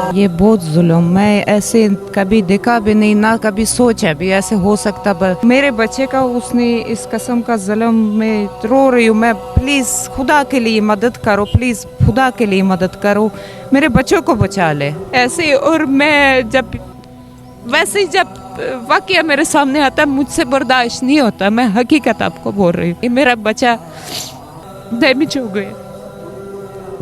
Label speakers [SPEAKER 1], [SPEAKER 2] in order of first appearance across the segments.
[SPEAKER 1] ये बहुत जुल्म, मैं ऐसे कभी देखा भी नहीं, ना कभी सोचा भी ऐसे हो सकता। पर मेरे बच्चे का उसने इस कसम का जुल्म, मैं रो रही हूँ। मैं प्लीज़ खुदा के लिए मदद करो, प्लीज़ खुदा के लिए मदद करो, मेरे बच्चों को बचा ले ऐसे। और मैं जब वैसे ही जब वाकया मेरे सामने आता मुझसे बर्दाश्त नहीं होता। मैं हकीकत आपको बोल रही हूँ, मेरा बच्चा डैमेज हो गया।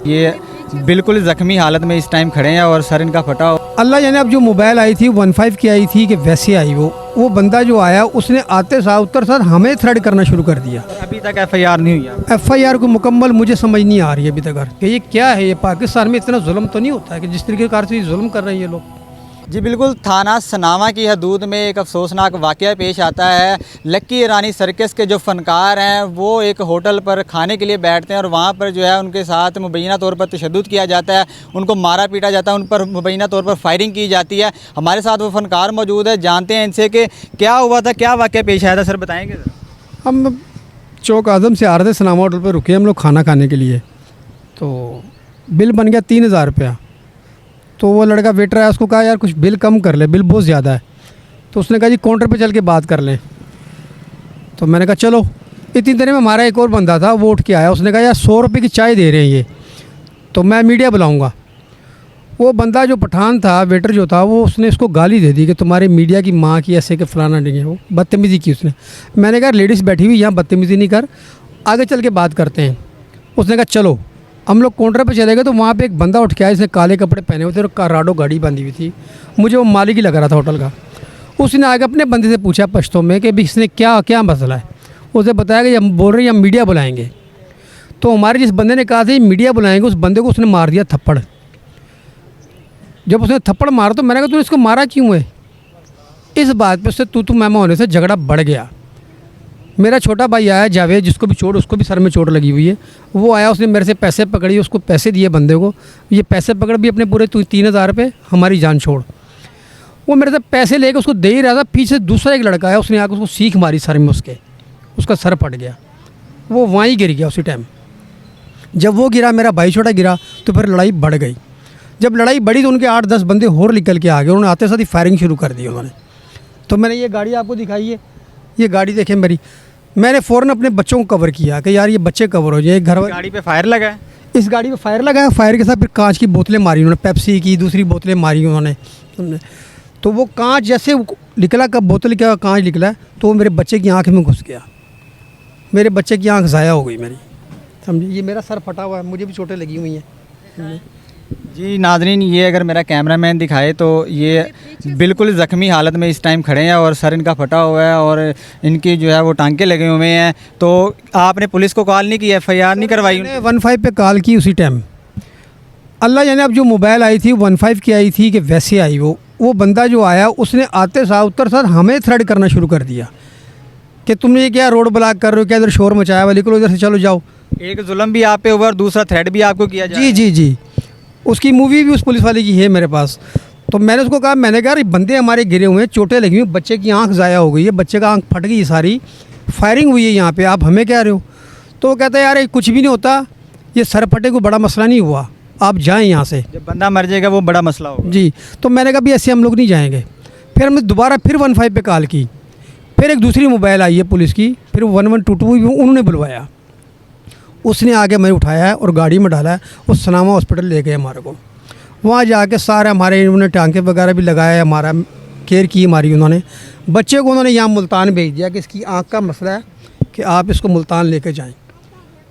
[SPEAKER 2] ये बिल्कुल ज़ख्मी हालत में इस टाइम खड़े हैं और सर इनका फटा हो।
[SPEAKER 3] अल्लाह जाने अब जो मोबाइल आई थी 15 की आई थी कि वैसे आई वो बंदा जो आया उसने आते साथ उत्तर साथ हमें थ्रेड करना शुरू कर दिया।
[SPEAKER 2] अभी तक FIR नहीं हुई है।
[SPEAKER 3] FIR को मुकम्मल मुझे समझ नहीं आ रही है अभी तक कि ये क्या है। ये पाकिस्तान में इतना जुल्म तो नहीं होता है कि जिस तरीके कार से जुल्म कर रहे हैं ये लोग।
[SPEAKER 2] जी बिल्कुल, थाना सनावा की हदूद में एक अफसोसनाक वाक़या पेश आता है। लक्की ईरानी सर्कस के जो फ़नकार हैं वो एक होटल पर खाने के लिए बैठते हैं और वहाँ पर जो है उनके साथ मुबैना तौर पर तशद्दुद किया जाता है, उनको मारा पीटा जाता है, उन पर मुबैना तौर पर फायरिंग की जाती है। हमारे साथ वो फ़नकार मौजूद है, जानते हैं इनसे कि क्या हुआ था, क्या वाक़या पेश आया था। सर बताएँगे।
[SPEAKER 3] हम चौक आज़म से आ रहे थे, सनामा होटल पर रुके हम लोग खाना खाने के लिए, तो बिल बन गया 3000 रुपया। तो वो लड़का वेटर है, उसको कहा यार कुछ बिल कम कर ले, बिल बहुत ज़्यादा है। तो उसने कहा जी काउंटर पे चल के बात कर लें। तो मैंने कहा चलो। इतनी देर में हमारा एक और बंदा था, वो उठ के आया, उसने कहा यार 100 रुपये की चाय दे रहे हैं ये, तो मैं मीडिया बुलाऊंगा। वो बंदा जो पठान था, वेटर जो था, वो उसने उसको गाली दे दी कि तुम्हारी मीडिया की माँ की ऐसे कि फलाना नहीं है। वो बदतमीज़ी की उसने। मैंने कहा लेडीज़ बैठी हुई यहाँ बदतमीज़ी नहीं कर, आगे चल के बात करते हैं। उसने कहा चलो। हम लोग काउंटर पे चले गए तो वहाँ पे एक बंदा उठ के आया, इसने काले कपड़े पहने हुए थे और काराडो गाड़ी बांधी हुई थी। मुझे वो मालिक ही लग रहा था होटल का। उसने आगे अपने बंदे से पूछा पश्तो में कि इसने क्या मसला है। उसे बताया कि हम बोल रहे हैं हम मीडिया बुलाएंगे। तो हमारे जिस बंदे ने कहा था मीडिया बुलाएंगे, उस बंदे को उसने मार दिया थप्पड़। जब उसने थप्पड़ मारा तो मैंने कहा तूने इसको मारा क्यों है। इस बात पर उससे तू मैमा होने से झगड़ा बढ़ गया। मेरा छोटा भाई आया जावेद, जिसको भी चोट, उसको भी सर में चोट लगी हुई है। वो आया, उसने मेरे से पैसे पकड़ी, उसको पैसे दिए बंदे को। ये पैसे पकड़ भी अपने पूरे 3000 रुपये, हमारी जान छोड़। वो मेरे से पैसे लेकर उसको दे ही रहा था, पीछे दूसरा एक लड़का आया, उसने आकर उसको सीख मारी सर में, उसका सर फट गया। वो वहीं गिर गया उसी टाइम। जब वो गिरा, मेरा भाई छोटा गिरा, तो फिर लड़ाई बढ़ गई। जब लड़ाई बढ़ी तो उनके 8-10 बंदे और निकल के आ गए। उन्होंने आते साथ ही फायरिंग शुरू कर दी उन्होंने। तो मैंने ये गाड़ी आपको दिखाई है, ये गाड़ी देखें मेरी। मैंने फ़ौरन अपने बच्चों को कवर किया कि यार ये बच्चे कवर हो जाए। घर
[SPEAKER 2] गाड़ी पे फायर लगा है,
[SPEAKER 3] इस गाड़ी पे फायर लगा है। फायर के साथ फिर कांच की बोतलें मारी उन्होंने, पेप्सी की दूसरी बोतलें मारी उन्होंने। तो वो कांच जैसे निकला, कब बोतल का कांच निकला तो वो मेरे बच्चे की आँख में घुस गया। मेरे बच्चे की आँख ज़ाया हो गई मेरी, समझिए। ये मेरा सर फटा हुआ है, मुझे भी चोटें लगी हुई हैं।
[SPEAKER 2] जी नाज़रीन, ये अगर मेरा कैमरामैन दिखाए तो ये बिल्कुल ज़ख्मी हालत में इस टाइम खड़े हैं और सर इनका फटा हुआ है और इनकी जो है वो टांके लगे हुए हैं। तो आपने पुलिस को कॉल नहीं की, FIR नहीं करवाई?
[SPEAKER 3] 15 पे कॉल की उसी टाइम। अल्लाह जाने अब जो मोबाइल आई थी 15 की आई थी कि वैसे आई वो बंदा जो आया उसने आते साथ उत्तर साथ हमें थ्रेड करना शुरू कर दिया कि तुमने ये क्या रोड ब्लॉक कर रहे हो, क्या इधर शोर मचाया हुआ, निकलो इधर से, चलो जाओ।
[SPEAKER 2] एक जुल्म भी आप पे हुआ और दूसरा थ्रेड भी आपको किया जाए।
[SPEAKER 3] जी। उसकी मूवी भी उस पुलिस वाले की है मेरे पास। तो मैंने उसको कहा, मैंने कहा बंदे हमारे गिरे हुए हैं, चोटें लगी हुई, बच्चे की आंख ज़ाया हो गई है, बच्चे का आंख फट गई सारी, फायरिंग हुई है यहाँ पे, आप हमें कह रहे हो। तो वो कहता है यार ये कुछ भी नहीं होता, ये सर फटे को बड़ा मसला नहीं हुआ, आप जाएँ यहाँ से।
[SPEAKER 2] जब बंदा मर जाएगा वो बड़ा मसला होगा।
[SPEAKER 3] जी। तो मैंने कहा भी ऐसे हम लोग नहीं जाएँगे। फिर हमने दोबारा फिर 15 पे कॉल की। फिर एक दूसरी मोबाइल आई है पुलिस की, फिर 1122 भी उन्होंने बुलवाया। उसने आगे मैं उठाया है और गाड़ी में डाला है, उस सनामा हॉस्पिटल ले गए हमारे को। वहाँ जाके सारे हमारे इन्होंने टांके वगैरह भी लगाए, हमारा केयर की हमारी उन्होंने। बच्चे को उन्होंने यहाँ मुल्तान भेज दिया कि इसकी आँख का मसला है कि आप इसको मुल्तान लेके जाएं।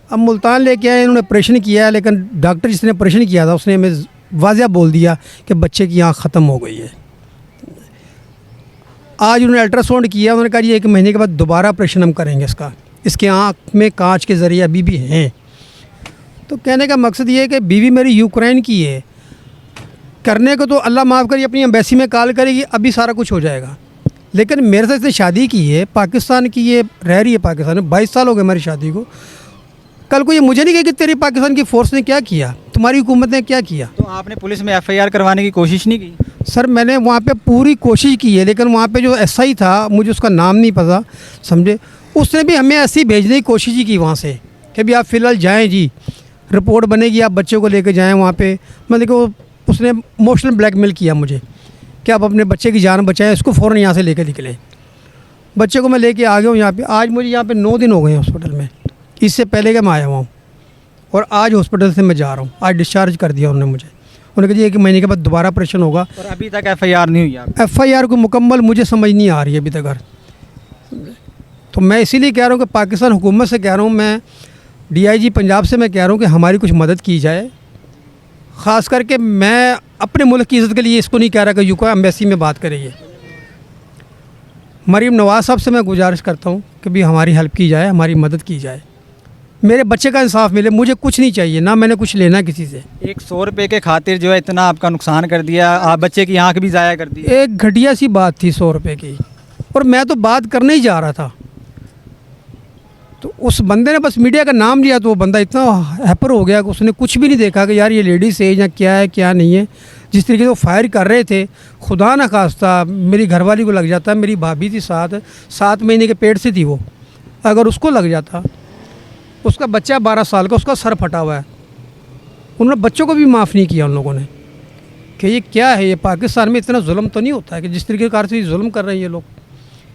[SPEAKER 3] अब मुल्तान लेके आए, इन्होंने ऑपरेशन किया है, लेकिन डॉक्टर जिसने ऑपरेशन किया था उसने हमें वाज़िया बोल दिया कि बच्चे की आँख ख़त्म हो गई है। आज उन्होंने अल्ट्रासाउंड किया, उन्होंने कहा जी 1 महीने के बाद दोबारा ऑपरेशन हम करेंगे इसका, इसके आँख में कांच के ज़रिए अभी भी हैं। तो कहने का मकसद ये है कि बीवी मेरी यूक्रेन की है, करने को तो अल्लाह माफ़ करिए अपनी एम्बेसी में कॉल करेगी, अभी सारा कुछ हो जाएगा। लेकिन मेरे साथ इसने शादी की है, पाकिस्तान की, ये रह रही है पाकिस्तान में, 22 साल हो गए हमारी शादी को। कल को ये मुझे नहीं कहे कि तेरी पाकिस्तान की फ़ोर्स ने क्या किया, तुम्हारी हुकूमत ने क्या किया।
[SPEAKER 2] तो आपने पुलिस में FIR करवाने की कोशिश नहीं की?
[SPEAKER 3] सर मैंने वहाँ पे पूरी कोशिश की है, लेकिन वहाँ पे जो SI था, मुझे उसका नाम नहीं पता, समझे, उसने भी हमें ऐसे ही भेजने की कोशिश ही की वहाँ से कि भी आप फ़िलहाल जाएँ जी, रिपोर्ट बनेगी, आप बच्चे को लेकर जाएँ वहाँ पे। मतलब कि वो उसने इमोशनल ब्लैकमेल किया मुझे कि आप अपने बच्चे की जान बचाएं, इसको फ़ौरन यहाँ से लेकर निकले। बच्चे को मैं लेके आ गया हूँ यहाँ पे। आज मुझे यहाँ पे 9 दिन हो गए हैं हॉस्पिटल में, इससे पहले कि मैं आया हुआ हूँ, और आज हॉस्पिटल से मैं जा रहा हूँ। आज डिस्चार्ज कर दिया उन्होंने मुझे। उन्होंने कहा जी 1 महीने के बाद दोबारा ऑपरेशन होगा।
[SPEAKER 2] और अभी तक FIR नहीं हुई आप?
[SPEAKER 3] FIR को मुकम्मल मुझे समझ नहीं आ रही है अभी तक। तो मैं इसीलिए कह रहा हूँ कि पाकिस्तान हुकूमत से कह रहा हूँ, मैं DIG पंजाब से मैं कह रहा हूँ कि हमारी कुछ मदद की जाए। ख़ास करके मैं अपने मुल्क की इज़्ज़त के लिए इसको नहीं कह रहा कि यूके एम्बेसी में बात करिए। मरीम नवाज़ साहब से मैं गुजारिश करता हूँ कि भी हमारी हेल्प की जाए, हमारी मदद की जाए, मेरे बच्चे का इंसाफ मिले। मुझे कुछ नहीं चाहिए, ना मैंने कुछ लेना किसी से।
[SPEAKER 2] एक 100 रुपये के खातिर जो है इतना आपका नुकसान कर दिया, आप बच्चे की आँख भी ज़ाया कर दी।
[SPEAKER 3] एक घटिया सी बात थी 100 रुपये की, और मैं तो बात करने ही जा रहा था। तो उस बंदे ने बस मीडिया का नाम लिया, तो वो बंदा इतना हैपर हो गया कि उसने कुछ भी नहीं देखा कि यार ये लेडीज़ है या क्या है क्या नहीं है। जिस तरीके से वो फायर कर रहे थे, खुदा न खास्ता मेरी घरवाली को लग जाता, मेरी भाभी थी 7 महीने के पेट से थी वो, अगर उसको लग जाता, उसका बच्चा 12 साल का, उसका सर फटा हुआ है। उन्होंने बच्चों को भी माफ़ नहीं किया उन लोगों ने कि ये क्या है, ये पाकिस्तान में इतना जुल्म तो नहीं होता है कि जिस तरीके कार से जुल्म कर रहे हैं ये लोग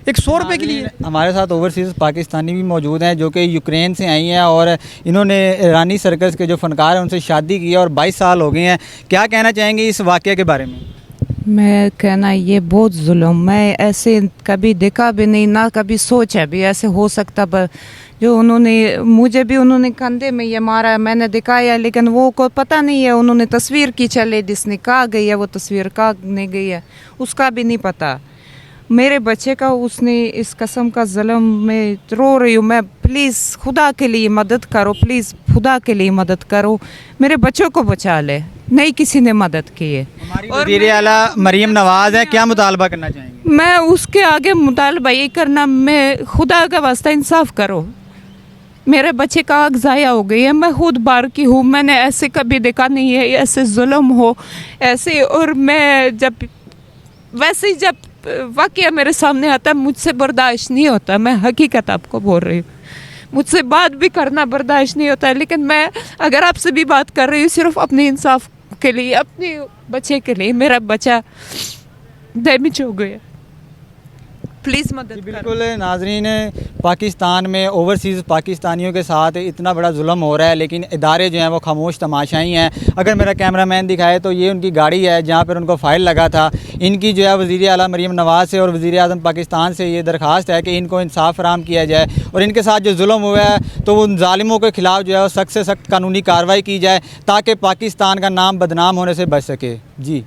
[SPEAKER 3] एक 100 रुपये के लिए।
[SPEAKER 2] हमारे साथ ओवरसीज़ पाकिस्तानी भी मौजूद हैं जो कि यूक्रेन से आई हैं, और इन्होंने रानी सर्कस के जो फ़नकार हैं उनसे शादी की है और 22 साल हो गए हैं। क्या कहना चाहेंगे इस वाक़े के बारे में?
[SPEAKER 1] मैं कहना ये बहुत जुल्म, मैं ऐसे कभी देखा भी नहीं, ना कभी सोचा भी ऐसे हो सकता। जो उन्होंने मुझे भी उन्होंने कंधे में ये मारा, मैंने दिखाया, लेकिन वो को पता नहीं है। उन्होंने तस्वीर की चले, जिसने कहा गई है वो तस्वीर कहा नहीं गई है उसका भी नहीं पता। मेरे बच्चे का उसने इस कसम का जुल्म, मैं रो रही हूँ। मैं प्लीज़ खुदा के लिए मदद करो, प्लीज़ खुदा के लिए मदद करो, मेरे बच्चों को बचा ले। नहीं किसी ने मदद की है।
[SPEAKER 2] और वज़ीर आला मरीम नवाज़ है, क्या मुतालबा करना चाहेंगे?
[SPEAKER 1] मैं उसके आगे मुतालबा ये करना, मैं खुदा का वास्ता इंसाफ करो। मेरे बच्चे का आँख ज़ाया हो गई है, मैं खुद बार की हूँ, मैंने ऐसे कभी देखा नहीं है ऐसे जुल्म हो ऐसे। और मैं जब वैसे ही जब वाक़या मेरे सामने आता है मुझसे बर्दाश्त नहीं होता। मैं हकीकत आपको बोल रही हूँ, मुझसे बात भी करना बर्दाश्त नहीं होता है। लेकिन मैं अगर आपसे भी बात कर रही हूँ सिर्फ अपने इंसाफ के लिए, अपने बच्चे के लिए। मेरा बच्चा डैमेज हो गया, प्लीज़ मदद करो।
[SPEAKER 2] बिल्कुल नाजरीन, पाकिस्तान में ओवरसीज़ पाकिस्तानियों के साथ इतना बड़ा जुल्म हो रहा है, लेकिन इदारे जो हैं वो खामोश तमाशाई हैं। अगर मेरा कैमरामैन दिखाए तो ये उनकी गाड़ी है जहाँ पर उनको फाइल लगा था। इनकी जो है वज़ीर आला मरीम नवाज़ से और वज़ीर आज़म पाकिस्तान से ये दरख्वास्त है कि इनको इंसाफ फराहम किया जाए, और इनके साथ जो जुल्म हुआ है तो उन ज़ालिमों के ख़िलाफ़ जो है वो सख्त से सख्त कानूनी कार्रवाई की जाए, ताकि पाकिस्तान का नाम बदनाम होने से बच सके। जी।